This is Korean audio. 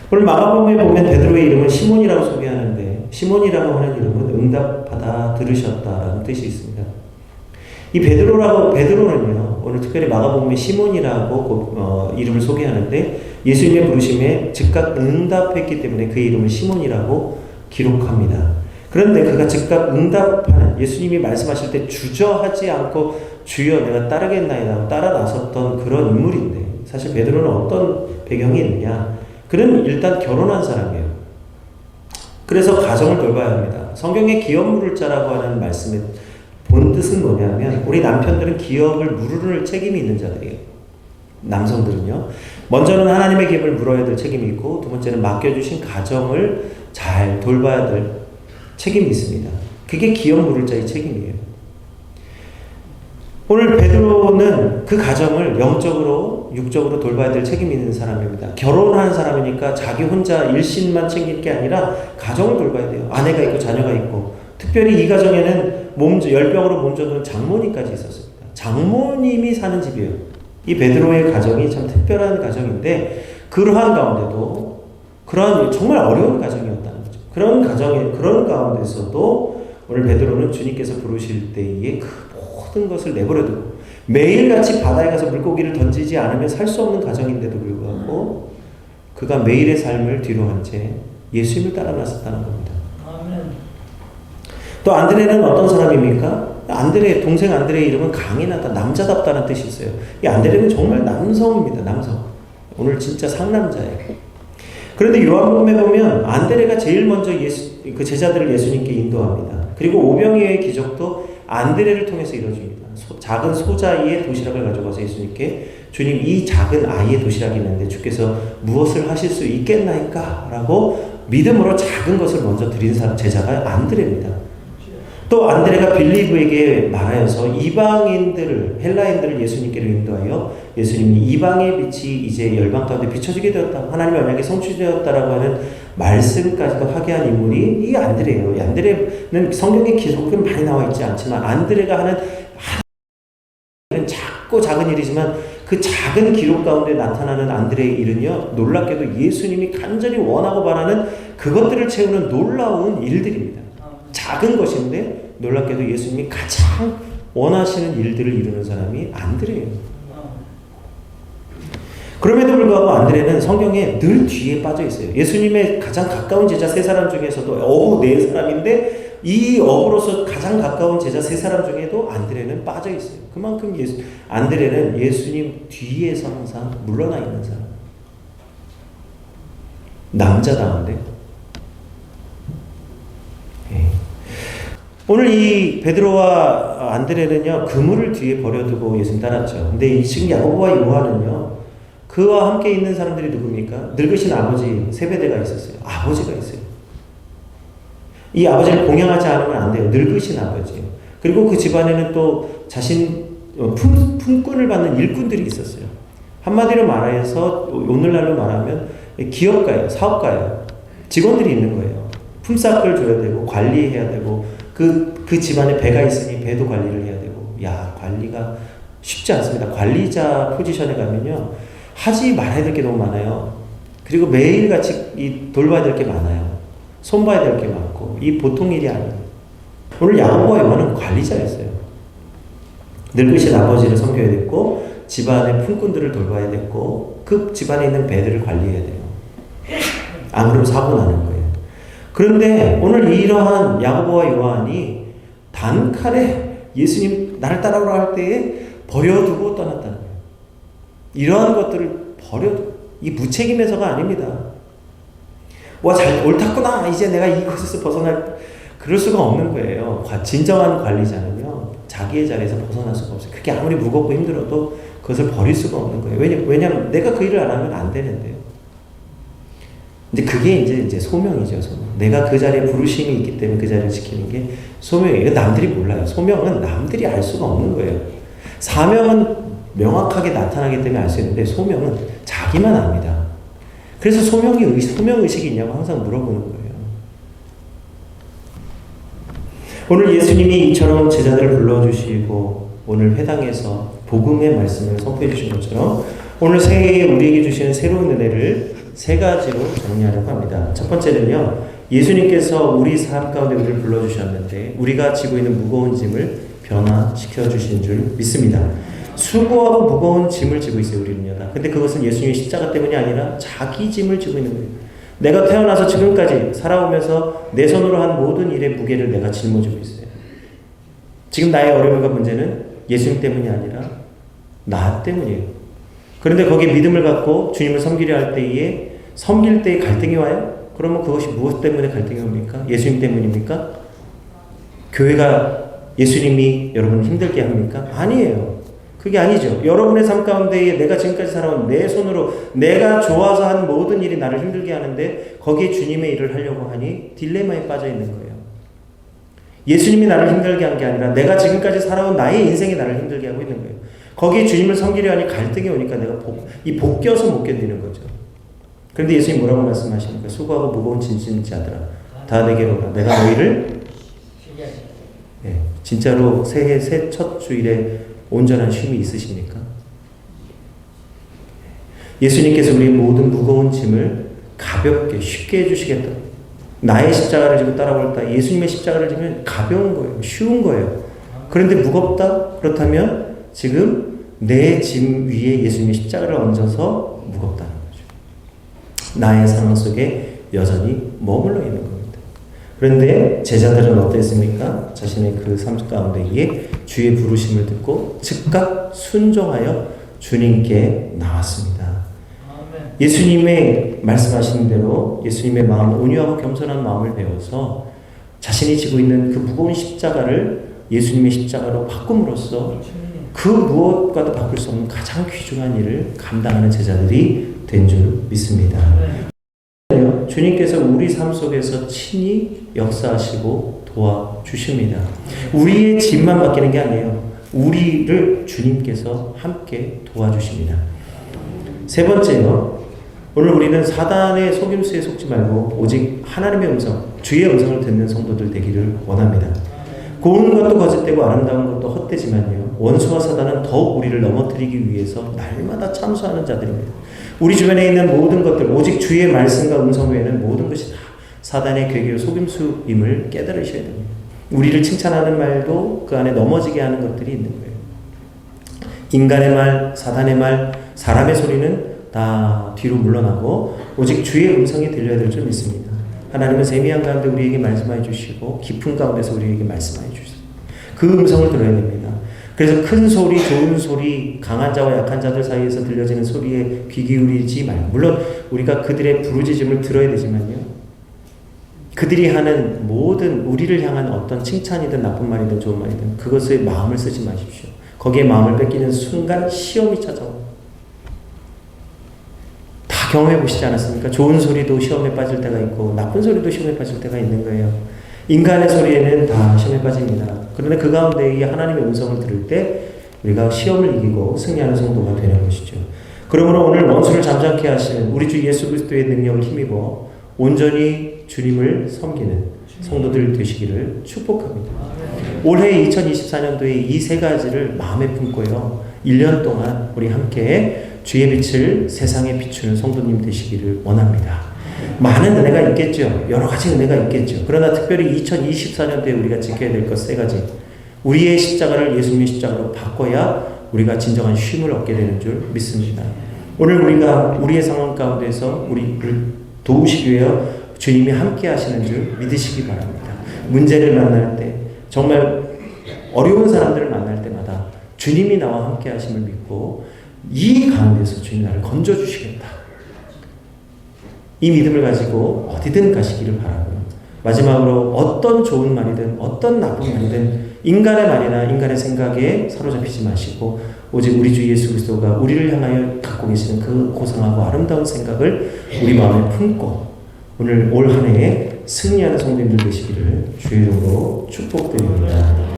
오늘 마가복음에 보면 베드로의 이름은 시몬이라고 소개하는데 시몬이라고 하는 이름은 응답하다 들으셨다라는 뜻이 있습니다. 이 베드로는요 오늘 특별히 마가복음에 시몬이라고 이름을 소개하는데 예수님의 부르심에 즉각 응답했기 때문에 그 이름을 시몬이라고 기록합니다. 그런데 그가 즉각 응답하는 예수님이 말씀하실 때 주저하지 않고 주여 내가 따르겠나이다 따라 나섰던 그런 인물인데 사실 베드로는 어떤 배경이 있느냐? 그는 일단 결혼한 사람이에요. 그래서 가정을 돌봐야 합니다. 성경에 기업 물을 자라고 하는 말씀의 본 뜻은 뭐냐면 우리 남편들은 기업을 물을 책임이 있는 자들이에요. 남성들은요. 먼저는 하나님의 기업을 물어야 될 책임이 있고 두 번째는 맡겨주신 가정을 잘 돌봐야 될 책임이 있습니다. 그게 기업 물을 자의 책임이에요. 오늘 베드로는 그 가정을 영적으로 육적으로 돌봐야 될 책임이 있는 사람입니다. 결혼한 사람이니까 자기 혼자 일신만 챙길 게 아니라 가정을 돌봐야 돼요. 아내가 있고 자녀가 있고 특별히 이 가정에는 열병으로 몸져둔 장모님까지 있었습니다. 장모님이 사는 집이에요. 이 베드로의 가정이 참 특별한 가정인데 그러한 가운데도 그러한 정말 어려운 가정이었다는 거죠. 그런 가운데서도 오늘 베드로는 주님께서 부르실 때에 그 모든 것을 내버려두고 매일같이 바다에 가서 물고기를 던지지 않으면 살 수 없는 가정인데도 불구하고 그가 매일의 삶을 뒤로한 채 예수님을 따라 나섰다는 겁니다. 아멘. 또 안드레는 어떤 사람입니까? 동생 안드레의 이름은 강인하다, 남자답다는 뜻이 있어요. 이 안드레는 정말 남성입니다. 남성. 오늘 진짜 상남자예요. 그런데 요한복음에 보면 안드레가 제일 먼저 그 제자들을 예수님께 인도합니다. 그리고 오병이어의 기적도 안드레를 통해서 이루어집니다. 작은 소자이의 도시락을 가져가서 예수님께 주님 이 작은 아이의 도시락이 있는데 주께서 무엇을 하실 수 있겠나이까? 라고 믿음으로 작은 것을 먼저 드린 제자가 안드레입니다. 또 안드레가 빌리브에게 말하여서 이방인들을 헬라인들을 예수님께로 인도하여 예수님이 이방의 빛이 이제 열방 가운데 비춰지게 되었다. 하나님의 언약이 성취되었다라고 하는 말씀까지도 하게 한 인물이 이 안드레예요. 이 안드레는 성경에 기록은 많이 나와 있지 않지만 안드레가 하는 작고 작은 일이지만 그 작은 기록 가운데 나타나는 안드레의 일은요 놀랍게도 예수님이 간절히 원하고 바라는 그것들을 채우는 놀라운 일들입니다. 작은 것인데 놀랍게도 예수님이 가장 원하시는 일들을 이루는 사람이 안드레예요. 그럼에도 불구하고 안드레는 성경에 늘 뒤에 빠져 있어요. 예수님의 가장 가까운 제자 세 사람 중에서도 어우 네 사람인데 이 어부로서 가장 가까운 제자 세 사람 중에도 안드레는 빠져 있어요. 그만큼 안드레는 예수님 뒤에서 항상 물러나 있는 사람. 남자다운데. 오늘 이 베드로와 안드레는요 그물을 뒤에 버려두고 예수님 따랐죠. 근데 지금 야고보와 요한은요 그와 함께 있는 사람들이 누굽니까? 늙으신 아버지 세베대가 있었어요. 아버지가 있어요. 이 아버지를 공양하지 않으면 안 돼요. 늙으신 아버지요. 그리고 그 집안에는 또 자신 품꾼을 받는 일꾼들이 있었어요. 한마디로 말해서 오늘날로 말하면 기업가예요. 사업가예요. 직원들이 있는 거예요. 품삯을 줘야 되고 관리해야 되고 그 집안에 배가 있으니 배도 관리를 해야 되고 관리가 쉽지 않습니다. 관리자 포지션에 가면요 하지 말아야 될 게 너무 많아요. 그리고 매일같이 돌봐야 될 게 많아요. 손봐야 될 게 많고 이 보통 일이 아니에요. 오늘 야고보와 요한은 관리자였어요. 늙으신 아버지를 섬겨야 됐고 집안의 품꾼들을 돌봐야 됐고 그 집안에 있는 배들을 관리해야 돼요. 안 그러면 사고 나는 거예요. 그런데 오늘 이러한 야고보와 요한이 단칼에 예수님 나를 따라오라 할 때에 버려두고 떠났다는 거예요. 이러한 것들을 이 무책임해서가 아닙니다. 옳았구나. 이제 내가 이것에서 그럴 수가 없는 거예요. 진정한 관리자는요, 자기의 자리에서 벗어날 수가 없어요. 그게 아무리 무겁고 힘들어도 그것을 버릴 수가 없는 거예요. 왜냐하면 내가 그 일을 안 하면 안 되는데요. 근데 그게 이제 소명이죠, 소명. 내가 그 자리에 부르심이 있기 때문에 그 자리를 지키는 게 소명이에요. 남들이 몰라요. 소명은 남들이 알 수가 없는 거예요. 사명은 명확하게 나타나기 때문에 알 수 있는데 소명은 자기만 압니다. 그래서 소명의식이 있냐고 항상 물어보는 거예요. 오늘 예수님이 이처럼 제자들을 불러주시고 오늘 회당에서 복음의 말씀을 선포해 주신 것처럼 오늘 새해에 우리에게 주시는 새로운 은혜를 세 가지로 정리하려고 합니다. 첫 번째는요, 예수님께서 우리 삶 가운데 우리를 불러주셨는데 우리가 지고 있는 무거운 짐을 변화시켜 주신 줄 믿습니다. 수고하고 무거운 짐을 지고 있어요, 우리는요. 근데 그것은 예수님의 십자가 때문이 아니라 자기 짐을 지고 있는 거예요. 내가 태어나서 지금까지 살아오면서 내 손으로 한 모든 일의 무게를 내가 짊어지고 있어요. 지금 나의 어려움과 문제는 예수님 때문이 아니라 나 때문이에요. 그런데 거기에 믿음을 갖고 주님을 섬기려 할 때에 섬길 때에 갈등이 와요? 그러면 그것이 무엇 때문에 갈등이 옵니까? 예수님 때문입니까? 교회가 예수님이 여러분을 힘들게 합니까? 아니에요. 그게 아니죠. 여러분의 삶 가운데에 내가 지금까지 살아온 내 손으로 내가 좋아서 한 모든 일이 나를 힘들게 하는데 거기에 주님의 일을 하려고 하니 딜레마에 빠져 있는 거예요. 예수님이 나를 힘들게 한 게 아니라 내가 지금까지 살아온 나의 인생이 나를 힘들게 하고 있는 거예요. 거기에 주님을 섬기려 하니 갈등이 오니까 내가 복겨서 못 견디는 거죠. 그런데 예수님 뭐라고 말씀하십니까? 수고하고 무거운 짐진 자들아 다 내게로 오라. 내가 너희를 진짜로 새해 새 첫 주일에 온전한 쉼이 있으십니까? 예수님께서 우리의 모든 무거운 짐을 가볍게 쉽게 해주시겠다. 나의 십자가를 지고 따라올다. 예수님의 십자가를 지면 가벼운 거예요. 쉬운 거예요. 그런데 무겁다? 그렇다면 지금 내 짐 위에 예수님의 십자가를 얹어서 무겁다는 거죠. 나의 상황 속에 여전히 머물러 있는 겁니다. 그런데 제자들은 어땠습니까? 자신의 그 삶 가운데에 주의 부르심을 듣고 즉각 순종하여 주님께 나왔습니다. 예수님의 말씀하신 대로 예수님의 마음, 온유하고 겸손한 마음을 배워서 자신이 지고 있는 그 무거운 십자가를 예수님의 십자가로 바꿈으로써 그 무엇과도 바꿀 수 없는 가장 귀중한 일을 감당하는 제자들이 된 줄 믿습니다. 주님께서 우리 삶 속에서 친히 역사하시고 도와주십니다. 우리의 짐만 맡기는 게 아니에요. 우리를 주님께서 함께 도와주십니다. 세 번째요. 오늘 우리는 사단의 속임수에 속지 말고 오직 하나님의 음성, 주의 음성을 듣는 성도들 되기를 원합니다. 고운 것도 거짓되고 아름다운 것도 헛되지만요. 원수와 사단은 더욱 우리를 넘어뜨리기 위해서 날마다 참수하는 자들입니다. 우리 주변에 있는 모든 것들, 오직 주의 말씀과 음성 외에는 모든 것이 다 사단의 괴계로 속임수임을 깨달으셔야 됩니다. 우리를 칭찬하는 말도 그 안에 넘어지게 하는 것들이 있는 거예요. 인간의 말, 사단의 말, 사람의 소리는 다 뒤로 물러나고 오직 주의 음성이 들려야 될 줄 믿습니다. 하나님은 세미한 가운데 우리에게 말씀해 주시고 깊은 가운데서 우리에게 말씀해 주시고 그 음성을 들어야 됩니다. 그래서 큰 소리, 좋은 소리, 강한 자와 약한 자들 사이에서 들려지는 소리에 귀 기울이지 말고, 물론 우리가 그들의 부르짖음을 들어야 되지만요. 그들이 하는 모든 우리를 향한 어떤 칭찬이든 나쁜 말이든 좋은 말이든 그것에 마음을 쓰지 마십시오. 거기에 마음을 뺏기는 순간 시험이 찾아옵니다. 다 경험해 보시지 않았습니까? 좋은 소리도 시험에 빠질 때가 있고 나쁜 소리도 시험에 빠질 때가 있는 거예요. 인간의 소리에는 다 시험에 빠집니다. 그런데 그 가운데 하나님의 음성을 들을 때 우리가 시험을 이기고 승리하는 성도가 되는 것이죠. 그러므로 오늘 원수를 잠잠케 하시는 우리 주 예수 그리스도의 능력을 힘입어 온전히 주님을 섬기는 성도들 되시기를 축복합니다. 올해 2024년도에 이 세 가지를 마음에 품고요. 1년 동안 우리 함께 주의 빛을 세상에 비추는 성도님 되시기를 원합니다. 많은 은혜가 있겠죠. 여러 가지 은혜가 있겠죠. 그러나 특별히 2024년도에 우리가 지켜야 될 것 세 가지. 우리의 십자가를 예수님의 십자가로 바꿔야 우리가 진정한 쉼을 얻게 되는 줄 믿습니다. 오늘 우리가 우리의 상황 가운데서 우리를 도우시기 위해 주님이 함께 하시는 줄 믿으시기 바랍니다. 문제를 만날 때, 정말 어려운 사람들을 만날 때마다 주님이 나와 함께 하심을 믿고 이 가운데서 주님 나를 건져주시겠다. 이 믿음을 가지고 어디든 가시기를 바라고요. 마지막으로 어떤 좋은 말이든 어떤 나쁜 말이든 인간의 말이나 인간의 생각에 사로잡히지 마시고 오직 우리 주 예수 그리스도가 우리를 향하여 갖고 계시는 그 고상하고 아름다운 생각을 우리 마음에 품고 오늘 올 한 해에 승리하는 성도님들 되시기를 주의 이름으로 축복드립니다.